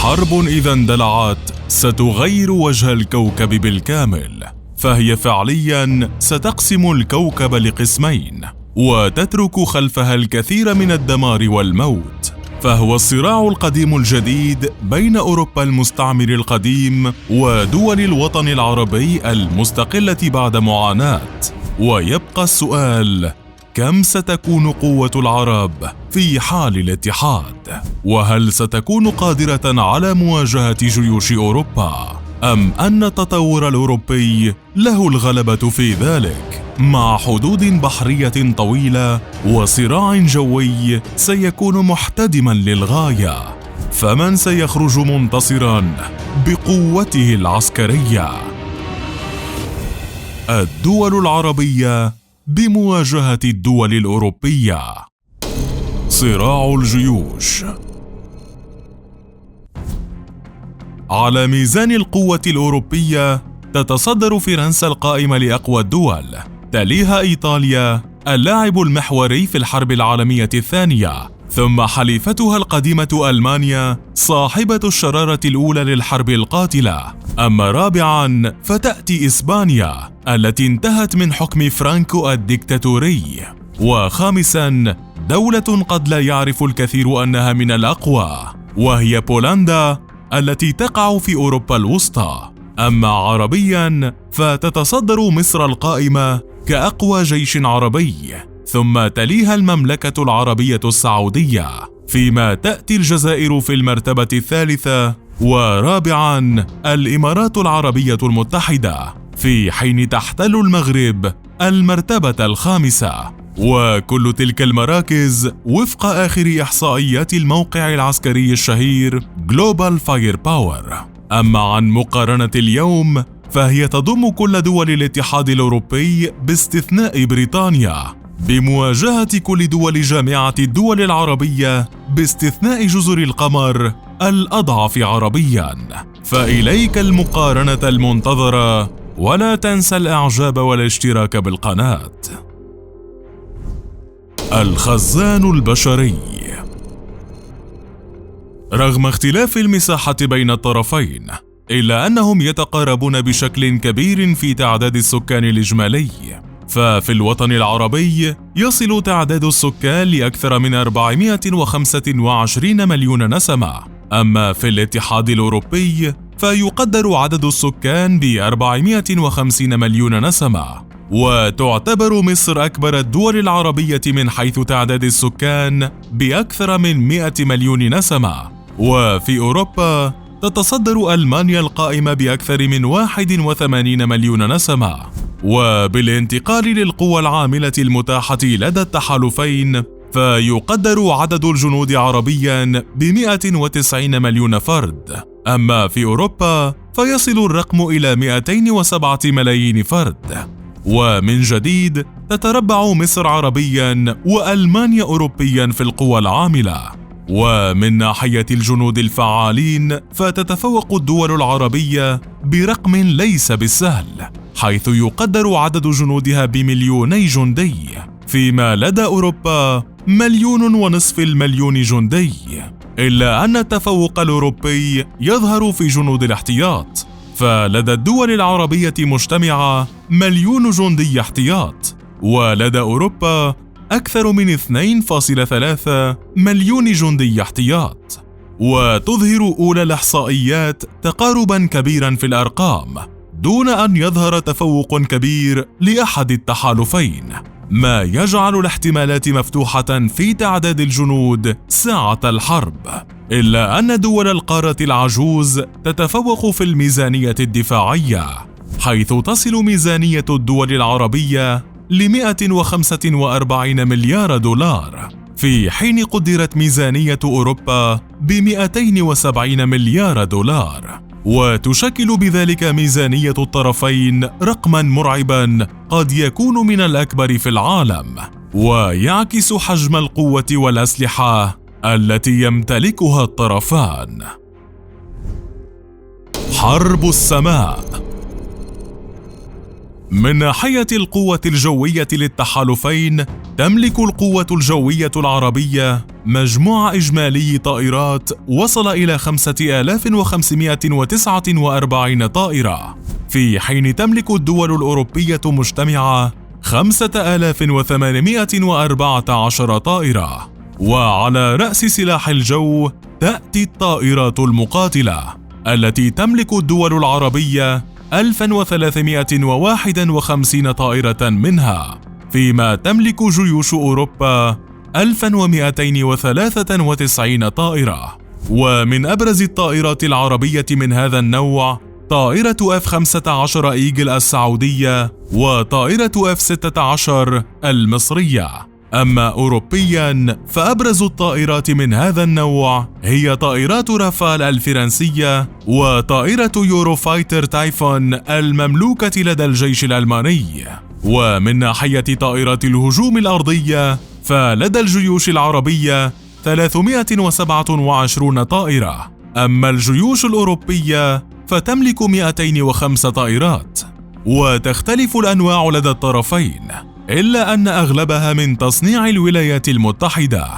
حرب إذا اندلعت ستغير وجه الكوكب بالكامل، فهي فعلياً ستقسم الكوكب لقسمين وتترك خلفها الكثير من الدمار والموت. فهو الصراع القديم الجديد بين أوروبا المستعمر القديم ودول الوطن العربي المستقلة بعد معاناة. ويبقى السؤال: كم ستكون قوة العرب في حال الاتحاد؟ وهل ستكون قادرة على مواجهة جيوش أوروبا؟ أم أن التطور الأوروبي له الغلبة في ذلك؟ مع حدود بحرية طويلة وصراع جوي سيكون محتدما للغاية، فمن سيخرج منتصرا بقوته العسكرية؟ الدول العربية بمواجهة الدول الأوروبية. صراع الجيوش. على ميزان القوة الأوروبية تتصدر فرنسا القائمة لأقوى الدول، تليها إيطاليا اللاعب المحوري في الحرب العالمية الثانية، ثم حليفتها القديمة ألمانيا صاحبة الشرارة الأولى للحرب القاتلة. أما رابعاً فتأتي إسبانيا التي انتهت من حكم فرانكو الديكتاتوري. وخامساً دولة قد لا يعرف الكثير أنها من الأقوى، وهي بولندا التي تقع في أوروبا الوسطى. أما عربياً فتتصدر مصر القائمة كأقوى جيش عربي، ثم تليها المملكة العربية السعودية، فيما تأتي الجزائر في المرتبة الثالثة، ورابعاً الإمارات العربية المتحدة، في حين تحتل المغرب المرتبة الخامسة. وكل تلك المراكز وفق آخر إحصائيات الموقع العسكري الشهير Global Firepower. أما عن مقارنة اليوم فهي تضم كل دول الاتحاد الأوروبي باستثناء بريطانيا، بمواجهة كل دول جامعة الدول العربية باستثناء جزر القمر الأضعف عربياً. فإليك المقارنة المنتظرة، ولا تنسى الإعجاب والاشتراك بالقناة. الخزان البشري. رغم اختلاف المساحة بين الطرفين، إلا أنهم يتقاربون بشكل كبير في تعداد السكان الإجمالي. ففي الوطن العربي يصل تعداد السكان لأكثر من 425 مليون نسمة، أما في الاتحاد الأوروبي فيقدر عدد السكان ب 450 مليون نسمة. وتعتبر مصر أكبر الدول العربية من حيث تعداد السكان بأكثر من 100 مليون نسمة. وفي أوروبا تتصدر ألمانيا القائمة بأكثر من 81 مليون نسمة. وبالانتقال للقوى العاملة المتاحة لدى التحالفين فيقدر عدد الجنود عربياً ب190 مليون فرد، أما في أوروبا فيصل الرقم إلى 207 ملايين فرد. ومن جديد تتربع مصر عربياً وألمانيا أوروبياً في القوى العاملة. ومن ناحية الجنود الفعالين فتتفوق الدول العربية برقم ليس بالسهل، حيث يقدر عدد جنودها ب2 جندي، فيما لدى أوروبا 1.5 مليون جندي. إلا أن التفوق الأوروبي يظهر في جنود الاحتياط، فلدى الدول العربية مجتمعة 1,000,000 جندي احتياط، ولدى أوروبا أكثر من 2.3 مليون جندي احتياط. وتظهر أولى الإحصائيات تقارباً كبيراً في الأرقام، دون أن يظهر تفوق كبير لأحد التحالفين، ما يجعل الاحتمالات مفتوحة في تعداد الجنود ساعة الحرب. إلا أن دول القارة العجوز تتفوق في الميزانية الدفاعية، حيث تصل ميزانية الدول العربية ل145 مليار دولار، في حين قدرت ميزانية أوروبا ب270 مليار دولار. وتشكل بذلك ميزانية الطرفين رقماً مرعباً قد يكون من الأكبر في العالم، ويعكس حجم القوة والأسلحة التي يمتلكها الطرفان. حرب السماء. من ناحية القوة الجوية للتحالفين، تملك القوة الجوية العربية مجموع إجمالي طائرات وصل إلى 5549 طائرة، في حين تملك الدول الأوروبية مجتمعة 5814 طائرة. وعلى رأس سلاح الجو تأتي الطائرات المقاتلة، التي تملك الدول العربية 1351 طائرة منها، فيما تملك جيوش أوروبا 1293 طائرة. ومن أبرز الطائرات العربية من هذا النوع طائرة F-15 إيجل السعودية وطائرة F-16 المصرية. أما أوروبياً فأبرز الطائرات من هذا النوع هي طائرات رافال الفرنسية وطائرة يوروفايتر تايفون المملوكة لدى الجيش الألماني. ومن ناحية طائرات الهجوم الأرضية فلدى الجيوش العربية 327 طائرة، أما الجيوش الأوروبية فتملك 205 طائرات. وتختلف الأنواع لدى الطرفين، إلا أن أغلبها من تصنيع الولايات المتحدة.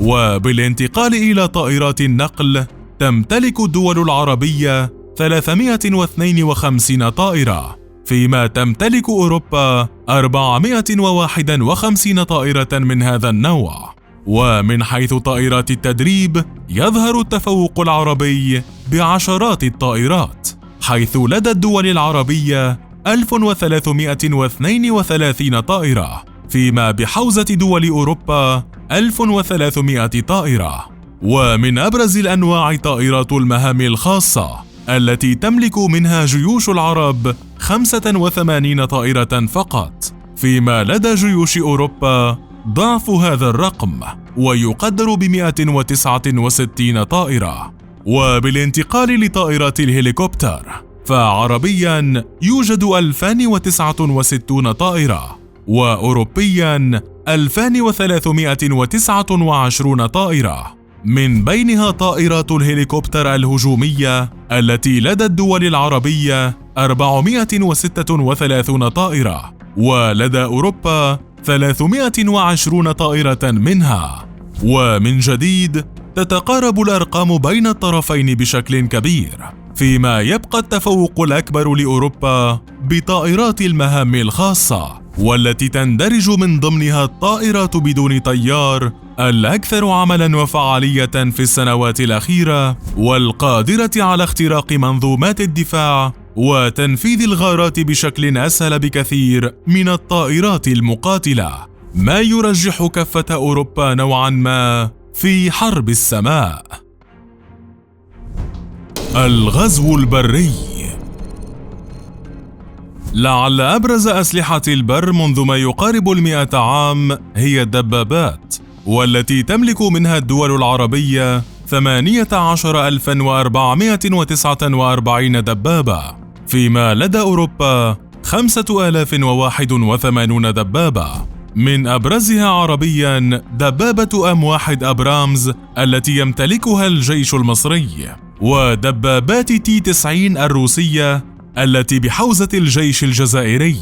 وبالانتقال إلى طائرات النقل، تمتلك الدول العربية 352 طائرة، فيما تمتلك أوروبا 451 طائرة من هذا النوع. ومن حيث طائرات التدريب يظهر التفوق العربي بعشرات الطائرات، حيث لدى الدول العربية 1332 طائرة، فيما بحوزة دول أوروبا 1300 طائرة. ومن أبرز الأنواع طائرات المهام الخاصة، التي تملك منها جيوش العرب 85 طائرة فقط، فيما لدى جيوش أوروبا ضعف هذا الرقم ويقدر ب169 طائرة. وبالانتقال لطائرات الهليكوبتر، فعربياً يوجد 2069 طائرة، وأوروبياً 2329 طائرة، من بينها طائرات الهليكوبتر الهجومية التي لدى الدول العربية 436 طائرة، ولدى أوروبا 320 طائرة منها. ومن جديد تتقارب الأرقام بين الطرفين بشكل كبير، فيما يبقى التفوق الأكبر لأوروبا بطائرات المهام الخاصة، والتي تندرج من ضمنها الطائرات بدون طيار الأكثر عملاً وفعالية في السنوات الأخيرة، والقادرة على اختراق منظومات الدفاع وتنفيذ الغارات بشكل أسهل بكثير من الطائرات المقاتلة، ما يرجح كفة أوروبا نوعاً ما في حرب السماء. الغزو البري. لعل أبرز أسلحة البر منذ ما يقارب 100 عام هي الدبابات، والتي تملك منها الدول العربية 18449 دبابة، فيما لدى أوروبا 5081 دبابة. من أبرزها عربياً دبابة M1 أبرامز التي يمتلكها الجيش المصري، ودبابات T-90 الروسية التي بحوزة الجيش الجزائري.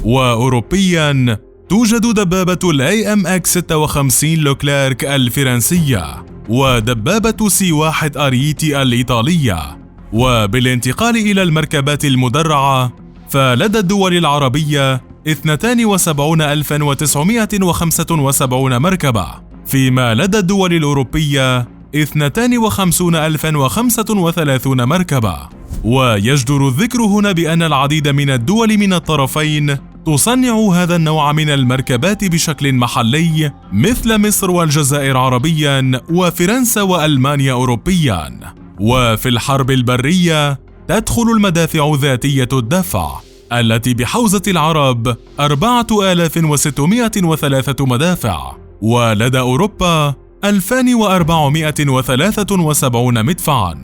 وأوروبياً توجد دبابة AMX-56 لوكليرك الفرنسية، ودبابة C-1 أريتي الإيطالية. وبالانتقال إلى المركبات المدرعة، فلدى الدول العربية 72975 مركبة، فيما لدى الدول الأوروبية 52035 مركبة. ويجدر الذكر هنا بأن العديد من الدول من الطرفين تصنع هذا النوع من المركبات بشكل محلي، مثل مصر والجزائر عربياً، وفرنسا وألمانيا أوروبياً. وفي الحرب البرية تدخل المدافع ذاتية الدفع، التي بحوزة العرب 4603 مدافع، ولدى أوروبا 2473 مدفعاً.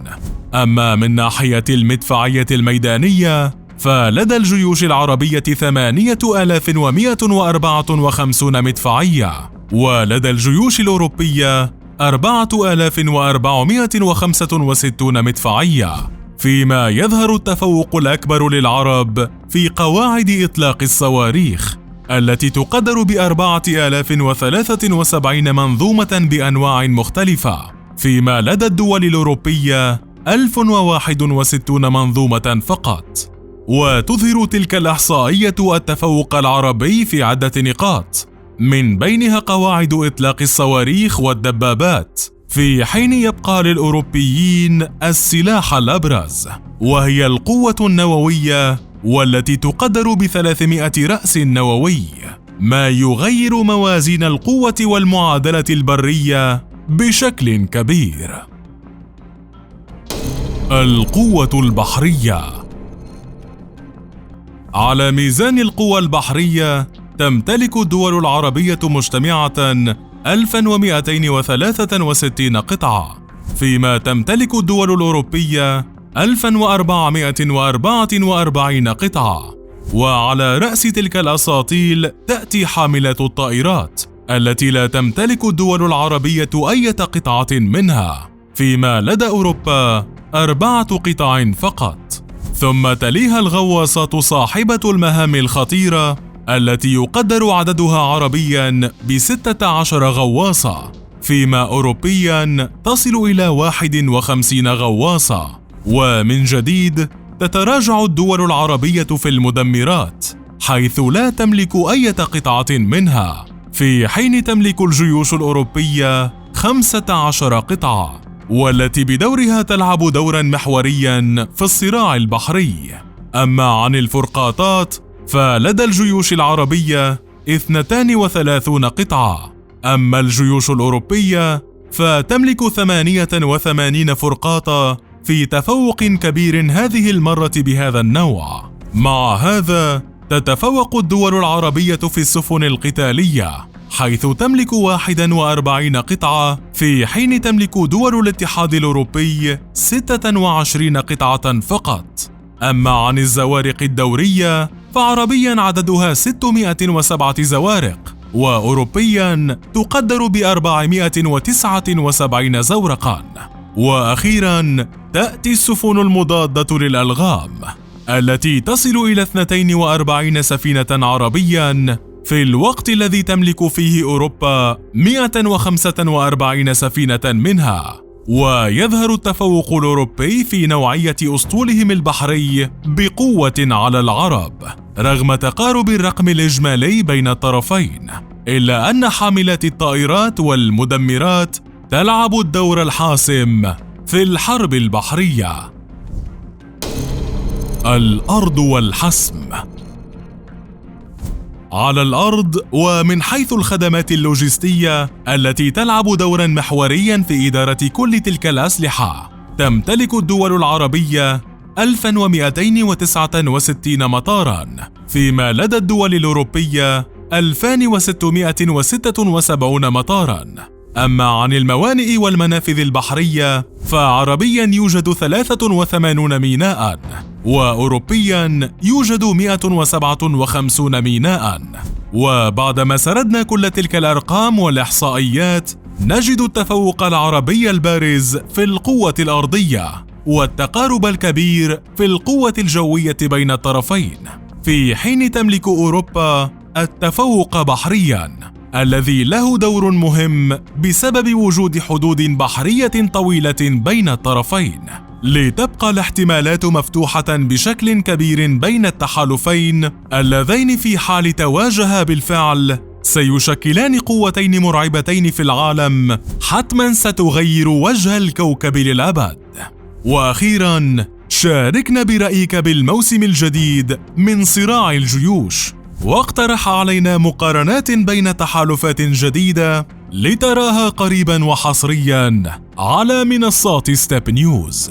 أما من ناحية المدفعية الميدانية، فلدى الجيوش العربية 8154 مدفعية، ولدى الجيوش الأوروبية 4465 مدفعية، فيما يظهر التفوق الأكبر للعرب في قواعد إطلاق الصواريخ التي تقدر ب4073 منظومة بأنواع مختلفة، فيما لدى الدول الأوروبية 1061 منظومة فقط. وتظهر تلك الإحصائية التفوق العربي في عدة نقاط، من بينها قواعد إطلاق الصواريخ والدبابات، في حين يبقى للأوروبيين السلاح الأبرز وهي القوة النووية، والتي تقدر ب300 رأس نووي، ما يغير موازين القوة والمعادلة البرية بشكل كبير. القوة البحرية. على ميزان القوى البحرية تمتلك الدول العربية مجتمعة 1263 قطعة، فيما تمتلك الدول الأوروبية 1444 قطعة. وعلى رأس تلك الأساطيل تأتي حاملة الطائرات التي لا تمتلك الدول العربية أي قطعة منها، فيما لدى أوروبا 4 قطع فقط. ثم تليها الغواصات صاحبة المهام الخطيرة التي يقدر عددها عربياً ب16 غواصة، فيما أوروبياً تصل إلى 51 غواصة. ومن جديد تتراجع الدول العربية في المدمرات، حيث لا تملك أي قطعة منها، في حين تملك الجيوش الأوروبية 15 قطعة، والتي بدورها تلعب دورا محوريا في الصراع البحري. أما عن الفرقاطات فلدى الجيوش العربية 32 قطعة، أما الجيوش الأوروبية فتملك 88 فرقاطة، في تفوق كبير هذه المرة بهذا النوع. مع هذا تتفوق الدول العربية في السفن القتالية، حيث تملك 41 قطعة، في حين تملك دول الاتحاد الأوروبي 26 قطعة فقط. أما عن الزوارق الدورية فعربياً عددها 607 زوارق، وأوروبياً تقدر ب479 زورقاً. وأخيراً تأتي السفن المضادة للألغام التي تصل إلى 42 سفينة عربياً، في الوقت الذي تملك فيه أوروبا 145 سفينة منها. ويظهر التفوق الأوروبي في نوعية أسطولهم البحري بقوة على العرب رغم تقارب الرقم الإجمالي بين الطرفين، إلا أن حاملات الطائرات والمدمرات تلعب الدور الحاسم في الحرب البحرية. الأرض والحسم. على الأرض ومن حيث الخدمات اللوجستية التي تلعب دورا محوريا في إدارة كل تلك الأسلحة، تمتلك الدول العربية 1269 مطارا، فيما لدى الدول الأوروبية 2676 مطارا. أما عن الموانئ والمنافذ البحرية فعربيا يوجد 83 ميناء، وأوروبيا يوجد 157 ميناء. وبعدما سردنا كل تلك الأرقام والإحصائيات نجد التفوق العربي البارز في القوة الأرضية والتقارب الكبير في القوة الجوية بين الطرفين، في حين تملك أوروبا التفوق بحريا الذي له دور مهم بسبب وجود حدود بحرية طويلة بين الطرفين، لتبقى الاحتمالات مفتوحة بشكل كبير بين التحالفين اللذين في حال تواجها بالفعل سيشكلان قوتين مرعبتين في العالم حتما ستغير وجه الكوكب للأبد. وأخيرا شاركنا برأيك بالموسم الجديد من صراع الجيوش، واقترح علينا مقارنات بين تحالفات جديدة لتراها قريبا وحصريا على منصات ستيب نيوز.